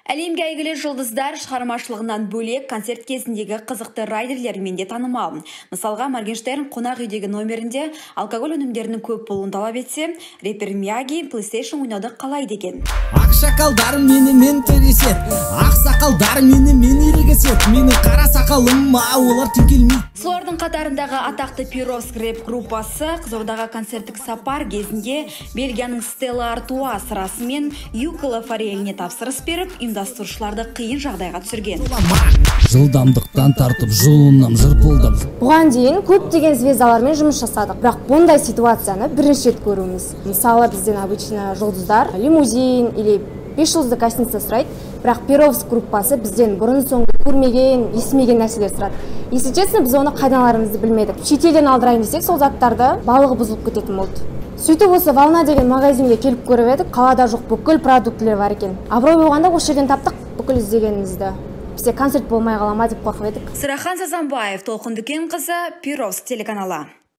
Әлемге әйгілі жұлдыздар шығармашылығынан бөлек концерт кезіндегі қызықты райдерлермен де танымал. Мысалға, Моргенштерн қонақ үйдегі номерінде алкоголь өнімдерінің көп болуын талап етсе, рэпер Мияги PlayStation ойнауды қалайды екен. Ақ шақалдар мен тересет, ақ сақалдар мен ерегесет, мені қара сақалым олар тіркелмейді. Солардың қатарындағы атақты Перовск рэп группасы Қызылордаға концерттік сапар кезінде Бельгияның Стелла Артуа сырасымен Юкола Фореліне тапсырыс беріп, ұйымдастырушыларды қиын жағдайға түсірген. Жылдамдықтан тартып жолынан жырпылдым. Бұған дейін көптеген звездалармен жұмыс жасадық, бірақ бұндай ситуацияны бірінші рет көруіміз. Мысалы, бізден обычно жұлдыздар лимузин или 5 жылдық гостиница сұрайды, бірақ Перовск группасы бізден бұрын соңды көрмеген, естімеген нәрселер сұрады. Если честно, біз оны қайдан аларымызды білмедік. Шетелден алдырайын десек, сол заттарды балығы бұзылып кететін болды. Сөйтіп осы Волна деген магазинге келіп көріп едік, қалада жоқ бүкіл продуктілер бар екен. Абырой болғанда осы жерден таптық бүкіл іздегенімізді. Бізде концерт болмай қала ма деп қорқып едік. Сырахан Сазанбаев, Толқын Дүкенқызы, Перовск телеканалы.